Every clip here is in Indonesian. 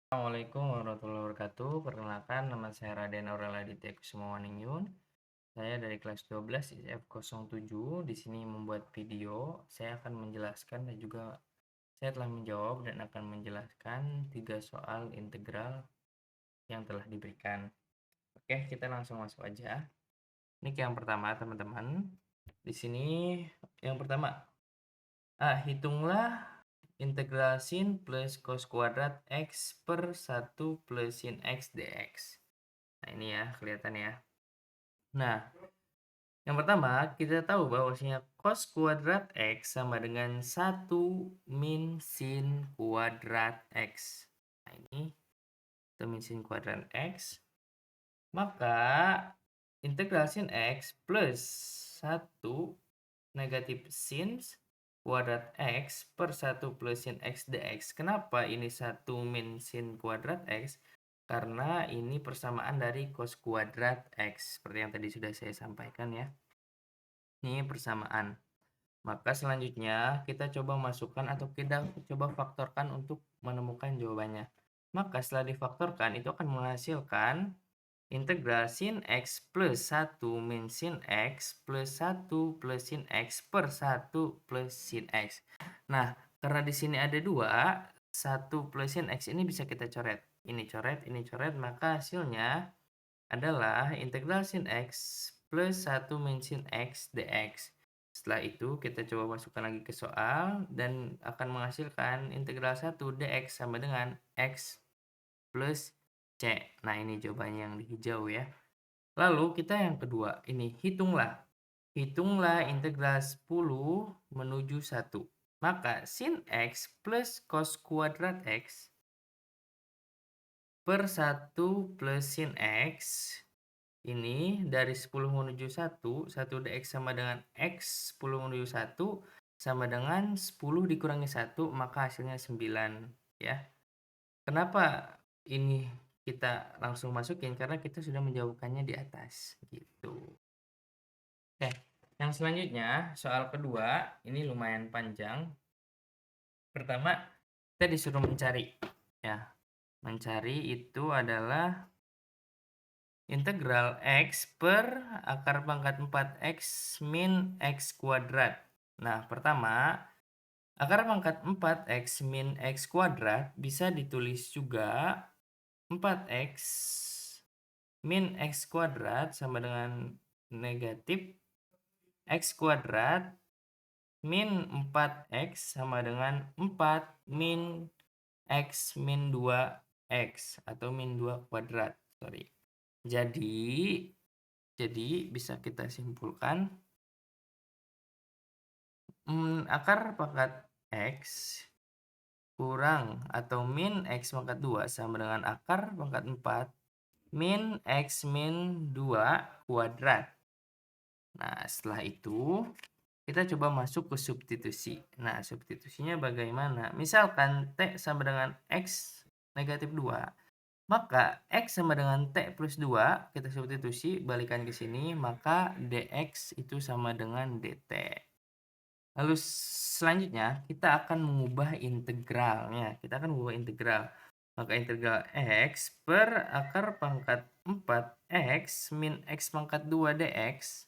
Assalamualaikum warahmatullahi wabarakatuh. Perkenalkan, nama saya Raden Aurel Aditya Kusumawaningrum. Saya dari kelas 12 IF07. Di sini membuat video. Saya akan menjelaskan dan juga saya telah menjawab dan akan menjelaskan 3 soal integral yang telah diberikan. Oke, kita langsung masuk aja. Ini yang pertama, teman-teman. Di sini yang pertama, hitunglah integral sin plus cos kuadrat x per 1 plus sin x dx. Nah, ini ya, kelihatan ya. Nah, yang pertama, kita tahu bahwasanya cos kuadrat x sama dengan 1 min sin kuadrat x. Nah, ini itu min sin kuadrat x. Maka integral sin x plus 1 negatif sin kuadrat x per 1 plus sin x dx. Kenapa ini 1 min sin kuadrat x? Karena ini persamaan dari cos kuadrat x. Seperti yang tadi sudah saya sampaikan ya. Ini persamaan. Maka selanjutnya kita coba masukkan atau kita coba faktorkan untuk menemukan jawabannya. Maka setelah difaktorkan itu akan menghasilkan integral sin x plus 1 min sin x plus 1 plus sin x per 1 plus sin x. Nah, karena di sini ada 2, 1 plus sin x ini bisa kita coret. Ini coret, maka hasilnya adalah integral sin x plus 1 min sin x dx. Setelah itu kita coba masukkan lagi ke soal dan akan menghasilkan integral 1 dx sama dengan x plus C. Nah, ini jawabannya yang di hijau ya. Lalu kita yang kedua, ini hitunglah. Hitunglah integral 10 menuju 1. Maka sin x plus cos kuadrat x per 1 plus sin x ini dari 10 menuju 1, 1 dx sama dengan x 10 menuju 1 sama dengan 10 dikurangi 1, maka hasilnya 9 ya. Kenapa ini kita langsung masukin? Karena kita sudah menjawabkannya di atas gitu. Oke, yang selanjutnya soal kedua ini lumayan panjang. Pertama, kita disuruh mencari ya. Mencari itu adalah integral x per akar pangkat 4x min x kuadrat. Nah, pertama, akar pangkat 4x min x kuadrat bisa ditulis juga 4x min x kuadrat sama dengan negatif x kuadrat min 4x sama dengan 4 min x min 2x atau min 2 kuadrat. Sorry. Jadi bisa kita simpulkan akar pangkat x kurang atau min x pangkat 2 sama dengan akar pangkat 4 min x min 2 kuadrat. Nah, setelah itu kita coba masuk ke substitusi. Nah, substitusinya bagaimana? Misalkan T sama dengan X negatif 2. Maka X sama dengan T plus 2, kita substitusi, balikan ke sini, maka dx itu sama dengan dt. Lalu selanjutnya, kita akan mengubah integralnya. Maka integral X per akar pangkat 4X min X pangkat 2 dx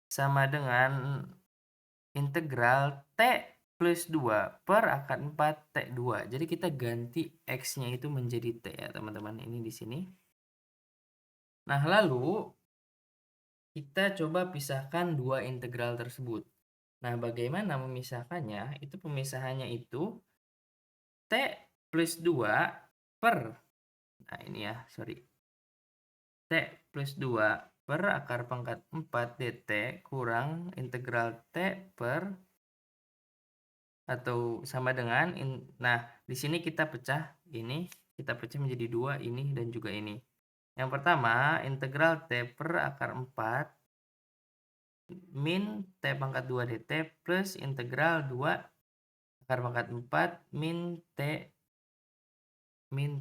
sama dengan integral T plus 2 per akar 4 T2. Jadi kita ganti X-nya itu menjadi T ya teman-teman. Ini di sini. Nah, lalu kita coba pisahkan dua integral tersebut. Nah, bagaimana memisahkannya? Itu pemisahannya itu T plus 2 per, nah ini ya, sorry. T plus 2 per akar pangkat 4 dt kurang integral T per atau sama dengan nah di sini kita pecah menjadi dua, ini dan juga ini. Yang pertama integral T per akar 4 min T pangkat 2 dt plus integral 2 akar pangkat 4 min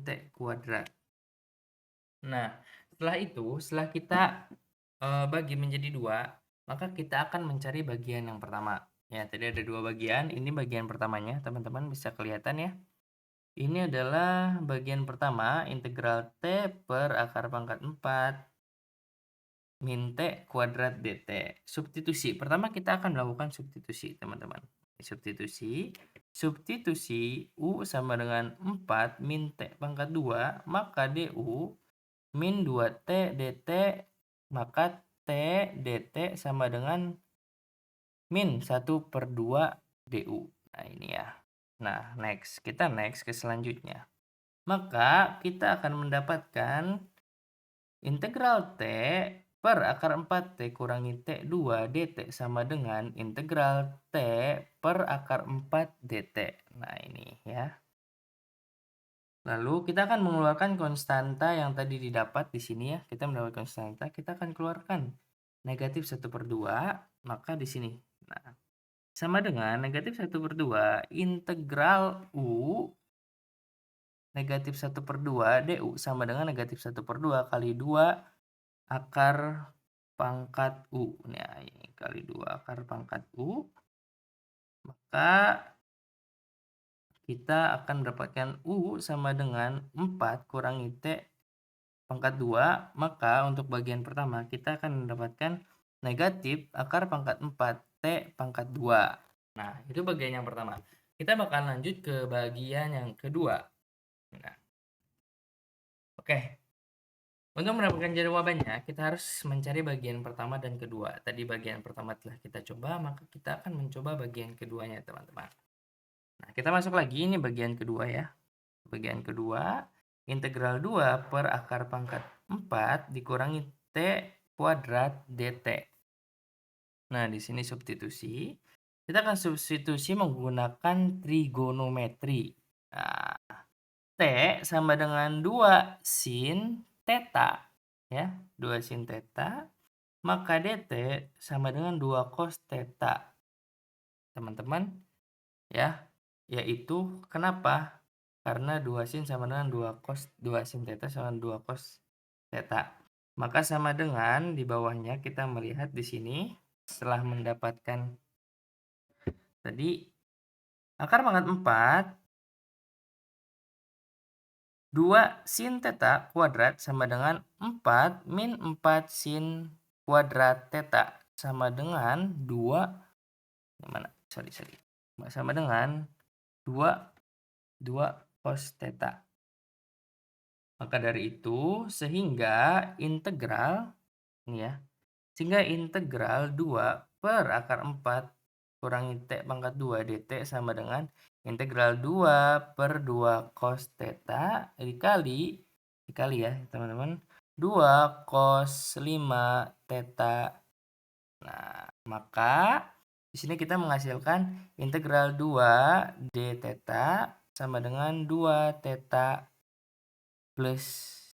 T kuadrat. Nah, setelah kita bagi menjadi dua, maka kita akan mencari bagian yang pertama. Ya, tadi ada dua bagian. Ini bagian pertamanya, teman-teman bisa kelihatan ya. Ini adalah bagian pertama, integral T per akar pangkat 4 min T kuadrat dt. Substitusi. Pertama kita akan melakukan substitusi, teman-teman. Substitusi. Substitusi U sama dengan 4 min T pangkat 2, maka DU min 2T dt, maka T dt sama dengan min 1/2 DU. Nah, ini ya. Nah, next. Kita next ke selanjutnya. Maka kita akan mendapatkan integral T per akar 4T kurangi T2 dt sama dengan integral T per akar 4 dt. Nah, ini ya. Lalu kita akan mengeluarkan konstanta yang tadi didapat di sini ya. Kita mendapat konstanta, kita akan keluarkan negatif 1/2, maka di sini. Nah, sama dengan negatif 1/2 integral U negatif 1/2 DU sama dengan negatif 1/2 kali 2 akar pangkat U. Nah, ini kali 2 akar pangkat U. Maka kita akan mendapatkan U sama dengan 4 kurangi T pangkat 2. Maka untuk bagian pertama kita akan mendapatkan negatif akar pangkat 4 T pangkat 2. Nah, itu bagian yang pertama. Kita bakal lanjut ke bagian yang kedua. Nah, oke. Untuk mendapatkan jawabannya, kita harus mencari bagian pertama dan kedua. Tadi bagian pertama telah kita coba, maka kita akan mencoba bagian keduanya, teman-teman. Nah, kita masuk lagi, ini bagian kedua ya. Bagian kedua, integral 2 per akar pangkat 4 dikurangi T kuadrat dt. Nah, di sini substitusi. Kita akan substitusi menggunakan trigonometri. Nah, T sama dengan 2 sin theta. Ya, 2 sin theta. Maka dt sama dengan 2 cos theta. Teman-teman, ya. Yaitu kenapa? Karena 2 sin sama dengan 2 cos, 2 sin theta sama dengan 2 cos theta. Maka sama dengan di bawahnya kita melihat di sini setelah mendapatkan tadi akar pangkat 4 2 sin theta kuadrat sama dengan 4 min 4 sin kuadrat theta sama dengan 2 mana? Sorry. Sama dengan 2 cos theta. Maka dari itu sehingga integral ini ya. Sehingga integral 2 per akar 4 kurangi T pangkat 2 dt sama dengan integral 2 per 2 cos theta dikali ya teman-teman 2 cos 5 theta. Nah, maka di sini kita menghasilkan integral 2 d theta sama dengan 2 theta plus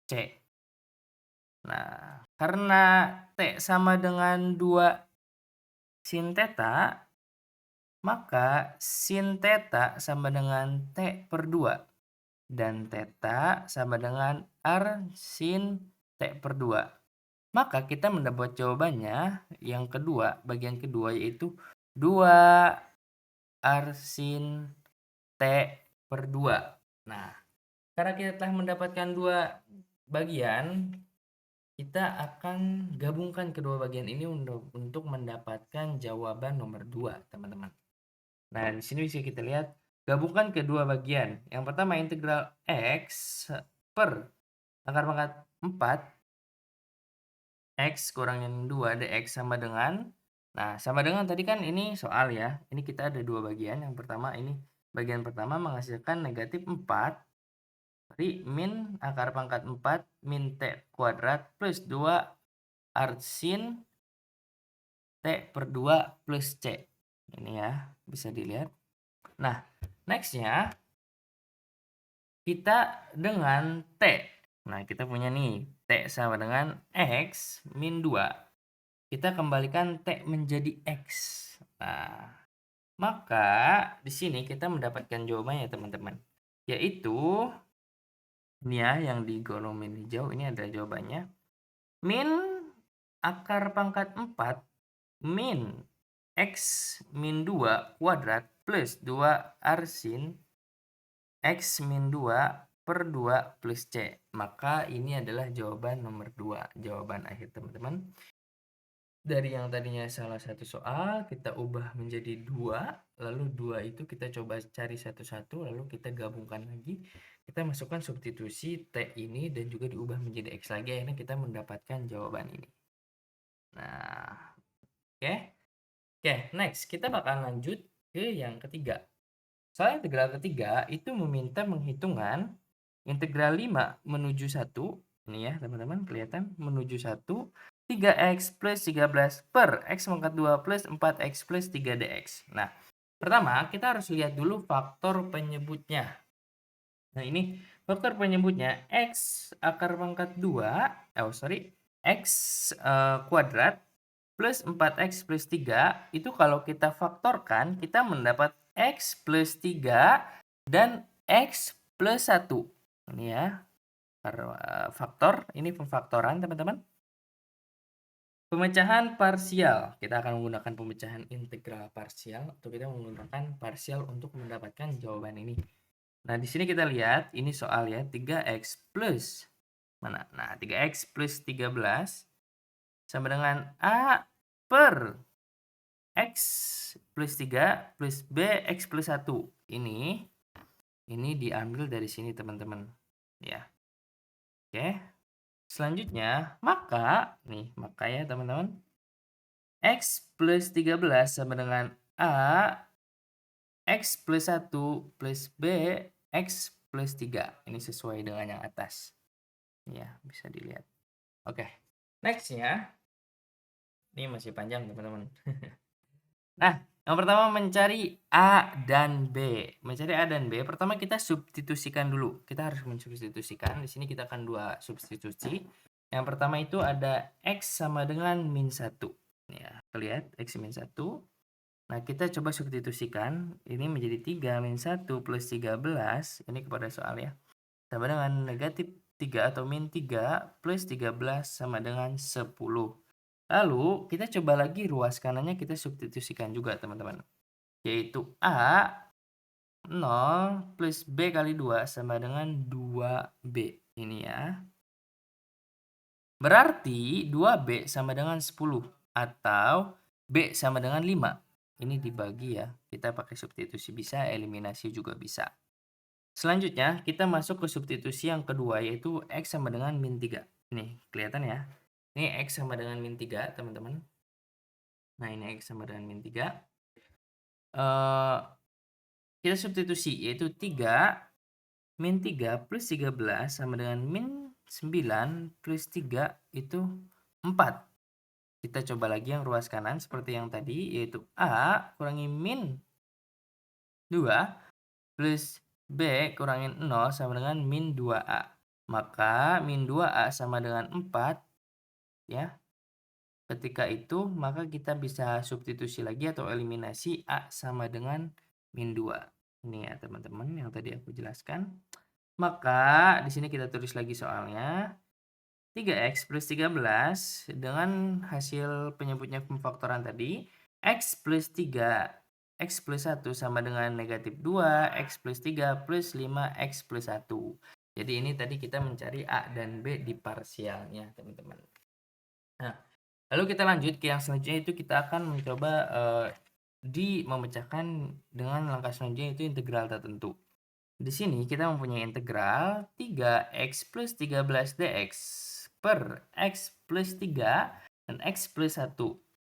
c. Nah, karena T sama dengan 2 sin theta, maka sin theta sama dengan T/2. Dan theta sama dengan R sin T/2. Maka kita mendapat jawabannya yang kedua, bagian kedua yaitu 2 R sin T/2. Nah, karena kita telah mendapatkan dua bagian, kita akan gabungkan kedua bagian ini untuk mendapatkan jawaban nomor 2, teman-teman. Nah, di sini bisa kita lihat gabungkan kedua bagian. Yang pertama integral X per akar pangkat 4 X kurangin 2 dx sama dengan, nah sama dengan tadi kan ini soal ya. Ini kita ada dua bagian. Yang pertama ini bagian pertama menghasilkan negatif 4 dari min akar pangkat 4 min T kuadrat plus 2 arsin T/2 plus C. Ini ya, bisa dilihat. Nah, nextnya kita dengan T. Nah, kita punya nih, T sama dengan X min 2. Kita kembalikan T menjadi X. Nah, maka di sini kita mendapatkan jawabannya, teman-teman. Yaitu, ini ya, yang digolongin hijau, ini ada jawabannya. Min akar pangkat 4 min X min 2 kuadrat plus 2 arsin X min 2 per 2 plus C. Maka ini adalah jawaban nomor 2, jawaban akhir teman-teman. Dari yang tadinya salah satu soal, kita ubah menjadi 2, lalu 2 itu kita coba cari satu-satu, lalu kita gabungkan lagi. Kita masukkan substitusi T ini dan juga diubah menjadi X lagi, akhirnya kita mendapatkan jawaban ini. Nah, oke. Oke, next. Kita bakal lanjut ke yang ketiga. Soal integral ketiga itu meminta menghitungan integral 5 menuju 1. Ini ya teman-teman, kelihatan menuju 1. 3x plus 13 per x pangkat 2 plus 4x plus 3 dx. Nah, pertama kita harus lihat dulu faktor penyebutnya. Nah, ini faktor penyebutnya x akar pangkat 2, x kuadrat plus 4x plus 3, itu kalau kita faktorkan, kita mendapat x plus 3 dan x plus 1. Ini ya, faktor, ini pemfaktoran teman-teman. Pemecahan parsial, kita akan menggunakan pemecahan integral parsial, atau kita menggunakan parsial untuk mendapatkan jawaban ini. Nah, di sini kita lihat, ini soal ya, 3x plus, mana? Nah, 3x plus 13 sama dengan A per X plus 3 plus B X plus 1. Ini diambil dari sini teman-teman. Ya. Oke. Selanjutnya, maka ya teman-teman, X plus 13 sama dengan A X plus 1 plus B X plus 3. Ini sesuai dengan yang atas. Ya, bisa dilihat. Oke. Next-nya, ini masih panjang teman-teman. Nah, yang pertama mencari A dan B. Mencari A dan B, pertama kita substitusikan dulu. Kita harus mensubstitusikan. Di sini kita akan dua substitusi. Yang pertama itu ada X sama dengan min 1. Ya, lihat X min 1. Nah, kita coba substitusikan. Ini menjadi 3 min 1 plus 13. Ini kepada soal ya. Sama dengan negatif 3 atau min 3 plus 13 sama dengan 10. Lalu, kita coba lagi ruas kanannya kita substitusikan juga teman-teman. Yaitu A 0 plus B kali 2 sama dengan 2B. Ini ya. Berarti 2B sama dengan 10 atau B sama dengan 5. Ini dibagi ya. Kita pakai substitusi bisa, eliminasi juga bisa. Selanjutnya, kita masuk ke substitusi yang kedua yaitu X sama dengan min 3. Nih, kelihatan ya. Ini X sama dengan min 3, teman-teman. Nah, ini X sama dengan min 3. Kita substitusi yaitu 3 min 3 plus 13 sama dengan min 9 plus 3 itu 4. Kita coba lagi yang ruas kanan seperti yang tadi yaitu A kurangi min 2 plus B kurangin 0 sama dengan min 2A. Maka min 2A sama dengan 4 ya. Ketika itu maka kita bisa substitusi lagi atau eliminasi A sama dengan min 2. Ini ya teman-teman yang tadi aku jelaskan. Maka di sini kita tulis lagi soalnya. 3x plus 13 dengan hasil penyebutnya pemfaktoran tadi. X plus 3, X plus 1 sama dengan negatif 2, X plus 3 plus 5, X plus 1. Jadi ini tadi kita mencari A dan B di parsialnya teman-teman. Nah, lalu kita lanjut ke yang selanjutnya itu kita akan mencoba memecahkan dengan langkah selanjutnya itu integral tertentu. Di sini kita mempunyai integral 3x plus 13 dx per x plus 3 dan x plus 1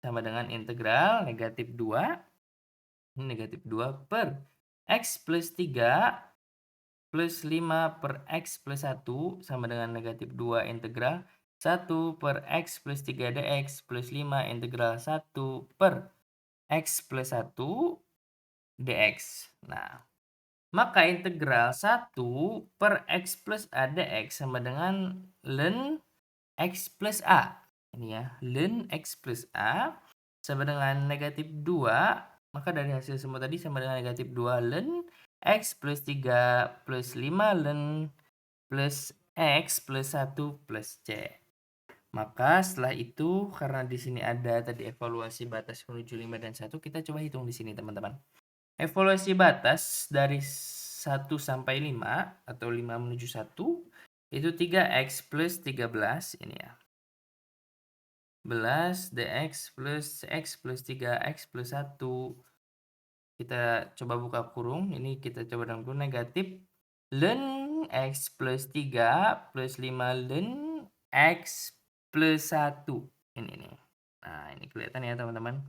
sama dengan integral negatif 2, ini negatif 2 per x plus 3 plus 5 per x plus 1 sama dengan negatif 2 integral 1 per x plus 3 dx plus 5 integral 1 per x plus 1 dx. Nah, maka integral 1 per x plus a dx sama dengan ln x plus a. Ini ya, ln x plus a sama dengan negatif 2. Maka dari hasil semua tadi sama dengan negatif 2 ln x plus 3 plus 5 ln plus x plus 1 plus c. Maka setelah itu karena di sini ada tadi evaluasi batas menuju 5 dan 1, kita coba hitung di sini teman-teman. Evaluasi batas dari 1 sampai 5 atau 5 menuju 1 itu 3x plus 13 ini ya. 11 dx plus x plus 3x plus 1. Kita coba buka kurung, ini kita coba dalam kurung negatif ln x plus 3 plus 5 ln x plus 1. Ini nih. Nah, ini kelihatan ya teman-teman.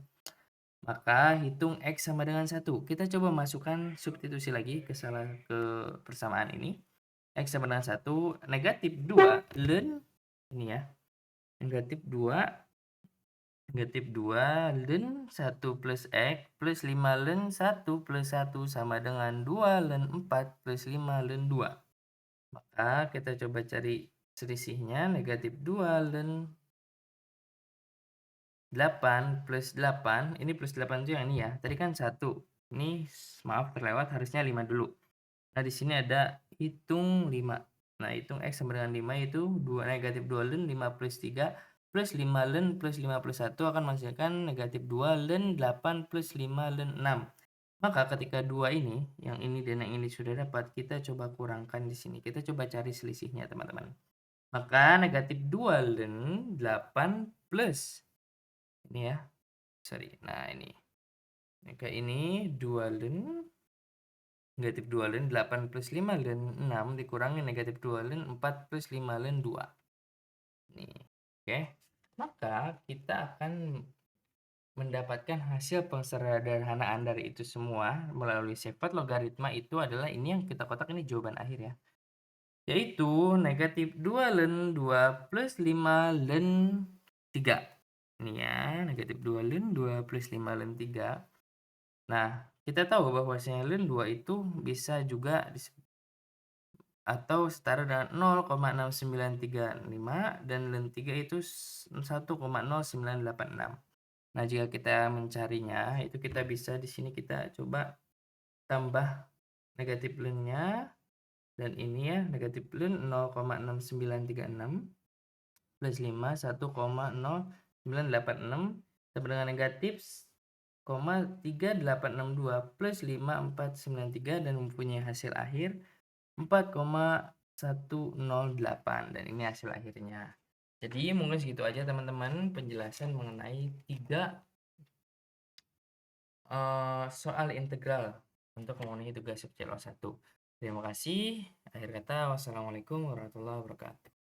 Maka hitung x sama dengan 1. Kita coba masukkan substitusi lagi ke persamaan ini. X sama dengan 1, negatif 2 ln ini ya. Negatif 2 ln 1 plus x plus 5 ln 1 plus 1 sama dengan 2 ln 4 plus 5 ln 2. Maka kita coba cari selisihnya, negatif 2 ln 8 plus 8, ini plus 8 itu yang ini ya. Tadi kan 1. Ini maaf terlewat, harusnya 5 dulu. Nah, di sini ada hitung 5. Nah, hitung x sama dengan 5 itu negatif 2 ln 5 plus 3 plus 5 ln plus 5 plus 1 akan menghasilkan negatif 2 ln 8 plus 5 ln 6. Maka ketika 2 ini, yang ini dan yang ini sudah dapat, kita coba kurangkan di sini. Kita coba cari selisihnya, teman-teman. Maka negatif 2 ln 8 plus ini ya. Sorry. Nah, ini. Maka ini 2 ln negatif 2 ln 8 plus 5 ln 6 dikurangi negatif 2 ln 4 plus 5 ln 2. Nih. Oke. Maka kita akan mendapatkan hasil pengsederhanaan dari itu semua melalui sifat logaritma itu adalah ini yang kita kotak, ini jawaban akhir ya. Yaitu negatif 2 ln 2 plus 5 ln 3. Ini ya, negatif 2 ln 2 plus 5 ln 3. Nah, kita tahu bahwasanya ln 2 itu bisa juga atau setara dengan 0,6935 dan ln 3 itu 1,0986. Nah, jika kita mencarinya, itu kita bisa di sini kita coba tambah negatif ln-nya dan ini ya, negatif ln 0,6936 plus 5 1,0986 sama dengan negatif 3862 plus 5493 dan mempunyai hasil akhir 4,108 dan ini hasil akhirnya. Jadi mungkin segitu aja teman-teman penjelasan mengenai 3 soal integral untuk memenuhi tugas subjek 1. Terima kasih. Akhir kata, wassalamualaikum warahmatullahi wabarakatuh.